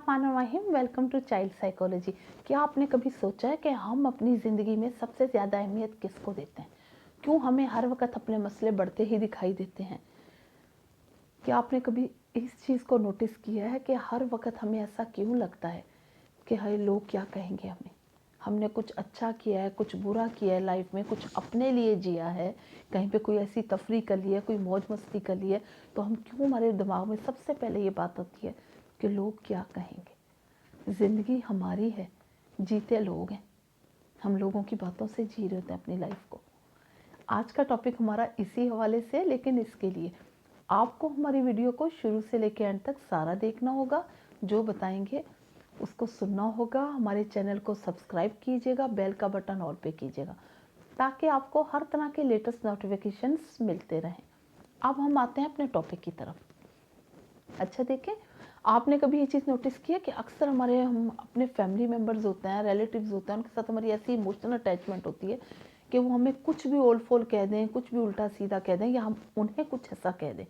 बिस्मिल्लाहिर्रहमानिर्रहीम। Welcome to child psychology. क्या आपने कभी सोचा है कि हम अपनी ज़िंदगी में सबसे ज़्यादा अहमियत किसको देते हैं? क्यों हमें हर वक्त अपने मसले बढ़ते ही दिखाई देते हैं? क्या आपने कभी इस चीज़ को नोटिस किया है कि हर वक्त हमें ऐसा क्यों लगता है कि हाय लोग क्या कहेंगे हमें? हमने कुछ अच्छा किया है, कुछ बुरा किया है लाइफ में, कुछ अपने लिए जिया है, कहीं पे कोई ऐसी तफरी कर ली है, कोई मौज मस्ती कर ली है, तो हम क्यों, हमारे दिमाग में सबसे पहले ये बात आती है कि लोग क्या कहेंगे। ज़िंदगी हमारी है, जीते लोग हैं, हम लोगों की बातों से जी रहे होते हैं अपनी लाइफ को। आज का टॉपिक हमारा इसी हवाले से है, लेकिन इसके लिए आपको हमारी वीडियो को शुरू से लेकर एंड तक सारा देखना होगा। जो बताएंगे उसको सुनना होगा। हमारे चैनल को सब्सक्राइब कीजिएगा, बेल का बटन ऑल पे कीजिएगा ताकि आपको हर तरह के लेटेस्ट नोटिफिकेशंस मिलते रहें। अब हम आते हैं अपने टॉपिक की तरफ। अच्छा देखें, आपने कभी ये चीज़ नोटिस किया कि अक्सर हम अपने फैमिली मेम्बर्स होते हैं, रिलेटिव्स होते हैं, उनके साथ हमारी ऐसी इमोशनल अटैचमेंट होती है कि वो हमें कुछ भी ओल फोल कह दें, कुछ भी उल्टा सीधा कह दें, या हम उन्हें कुछ ऐसा कह दें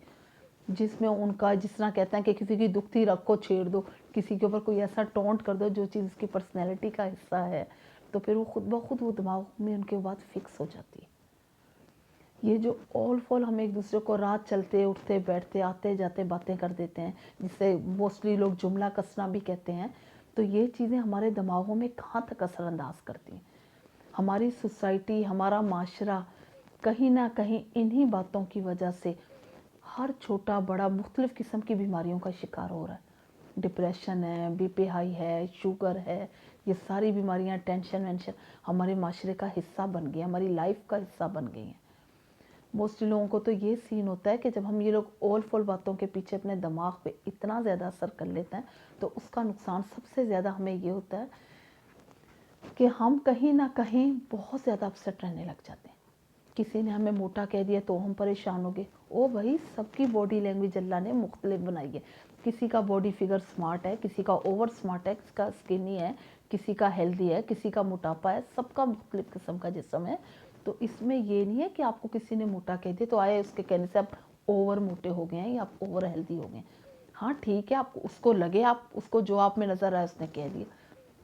जिसमें उनका, जिस तरह कहते हैं कि किसी की दुखती रग को छेड़ दो, किसी के ऊपर कोई ऐसा टोंट कर दो जो चीज़ उसकी पर्सनैलिटी का हिस्सा है, तो फिर वो खुद ब खुद वो दिमाग में उनके बाद फिक्स हो जाती है। ये जो ऑल फॉल हम एक दूसरे को रात चलते उठते बैठते आते जाते बातें कर देते हैं, जिससे मोस्टली लोग जुमला कसना भी कहते हैं, तो ये चीज़ें हमारे दिमागों में कहाँ तक असरअंदाज करती हैं। हमारी सोसाइटी, हमारा माशरा कहीं ना कहीं इन्हीं बातों की वजह से हर छोटा बड़ा मुख्तलिफ़ किस्म की बीमारियों का शिकार हो रहा है। डिप्रेशन है, बीपी हाई है, शुगर है, ये सारी बीमारियां, टेंशन वेंशन हमारे माशरे का हिस्सा बन गई, हमारी लाइफ का हिस्सा बन गई हैं। मोस्टली लोगों को तो ये सीन होता है कि जब हम ये लोग ओल फोल बातों के पीछे अपने दिमाग पे इतना ज़्यादा असर कर लेते हैं, तो उसका नुकसान सबसे ज़्यादा हमें ये होता है कि हम कहीं ना कहीं बहुत ज़्यादा अपसेट रहने लग जाते हैं। किसी ने हमें मोटा कह दिया तो हम परेशान हो गए। ओ भाई, सबकी बॉडी लैंग्वेज अल्लाह ने मुख्तलिफ बनाई है। किसी का बॉडी फिगर स्मार्ट है, किसी का ओवर स्मार्ट है, किसी का स्किनी है, किसी का हेल्दी है, किसी का मोटापा है, सबका मुख्तलिफ किस्म का जिस्म है। तो इसमें ये नहीं है कि आपको किसी ने मोटा कह दिया तो आए उसके कहने से आप ओवर मोटे हो गए हैं या आप ओवर हेल्दी हो गए हैं। हाँ ठीक है, आप उसको लगे, आप उसको जो आप में नज़र आए उसने कह दिया,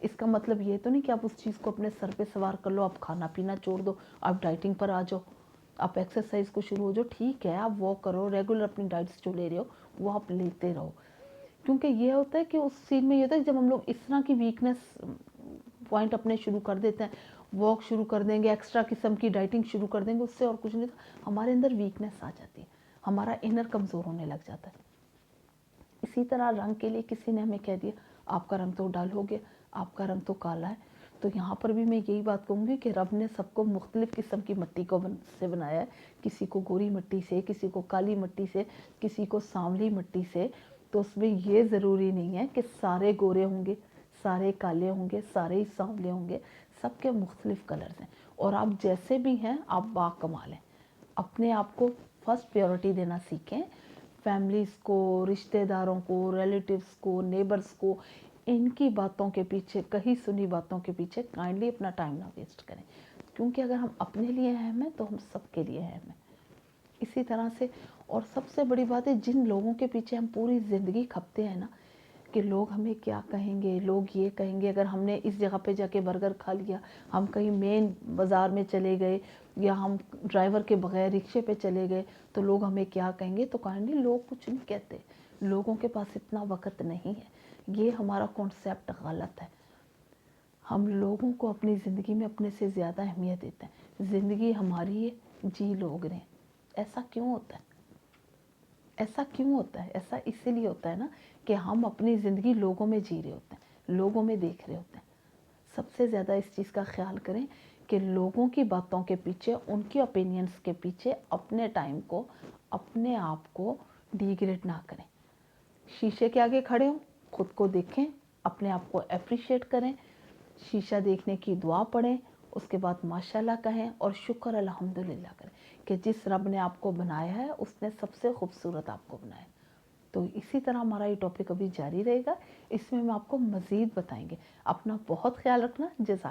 इसका मतलब ये तो नहीं कि आप उस चीज़ को अपने सर पे सवार कर लो, आप खाना पीना छोड़ दो, आप डाइटिंग पर आ जाओ, आप एक्सरसाइज को शुरू हो जाओ। ठीक है, आप वॉक करो, रेगुलर अपनी डाइट्स जो ले रहे हो वो आप लेते रहो। क्योंकि ये होता है कि उस सीन में ये होता है जब हम लोग इस तरह की वीकनेस पॉइंट अपने शुरू कर देते हैं, वॉक शुरू कर देंगे, एक्स्ट्रा किस्म की डाइटिंग शुरू कर देंगे, उससे और कुछ नहीं था, हमारे अंदर वीकनेस आ जाती है, हमारा इनर कमज़ोर होने लग जाता है। इसी तरह रंग के लिए किसी ने हमें कह दिया आपका रंग तो डल हो गया, आपका रंग तो काला है, तो यहाँ पर भी मैं यही बात कहूँगी कि रब ने सबको मुख्तलिफ़ किस्म की मिट्टी को से बनाया है। किसी को गोरी मिट्टी से, किसी को काली मिट्टी से, किसी को सांवली मिट्टी से। तो उसमें ये ज़रूरी नहीं है कि सारे गोरे होंगे, सारे काले होंगे, सारे ही सांवले होंगे, सबके मुख्तलिफ़ कलर्स हैं। और आप जैसे भी हैं आप बाकमाल हैं। अपने आप को फर्स्ट प्रायोरिटी देना सीखें। फैमिलीज़ को, रिश्तेदारों को, रिलेटिव्स को, नेबर्स को, इनकी बातों के पीछे, कही सुनी बातों के पीछे काइंडली अपना टाइम ना वेस्ट करें, क्योंकि अगर हम अपने लिए अहम हैं तो हम सबके लिए अहम हैं। इसी तरह से और सबसे बड़ी बात है, जिन लोगों के पीछे हम पूरी ज़िंदगी खपते हैं ना कि लोग हमें क्या कहेंगे, लोग ये कहेंगे, अगर हमने इस जगह पे जाके बर्गर खा लिया, हम कहीं मेन बाज़ार में चले गए या हम ड्राइवर के बगैर रिक्शे पे चले गए तो लोग हमें क्या कहेंगे, तो कहेंगे लोग कुछ नहीं कहते, लोगों के पास इतना वक्त नहीं है। ये हमारा कॉन्सेप्ट गलत है। हम लोगों को अपनी ज़िंदगी में अपने से ज़्यादा अहमियत देते हैं। ज़िंदगी हमारी है, जी लोग रहे। ऐसा क्यों होता है? ऐसा क्यों होता है? ऐसा इसीलिए होता है ना कि हम अपनी ज़िंदगी लोगों में जी रहे होते हैं, लोगों में देख रहे होते हैं। सबसे ज़्यादा इस चीज़ का ख्याल करें कि लोगों की बातों के पीछे, उनकी ओपिनियंस के पीछे अपने टाइम को, अपने आप को डिग्रेड ना करें। शीशे के आगे खड़े हों, खुद को देखें, अपने आप को अप्रिशिएट करें, शीशा देखने की दुआ पढ़ें, उसके बाद माशाल्लाह कहें और शुक्र अल्हम्दुलिल्लाह करें कि जिस रब ने आपको बनाया है उसने सबसे खूबसूरत आपको बनाया। तो इसी तरह हमारा ये टॉपिक अभी जारी रहेगा, इसमें हम आपको मज़ीद बताएंगे। अपना बहुत ख्याल रखना। जज़ाक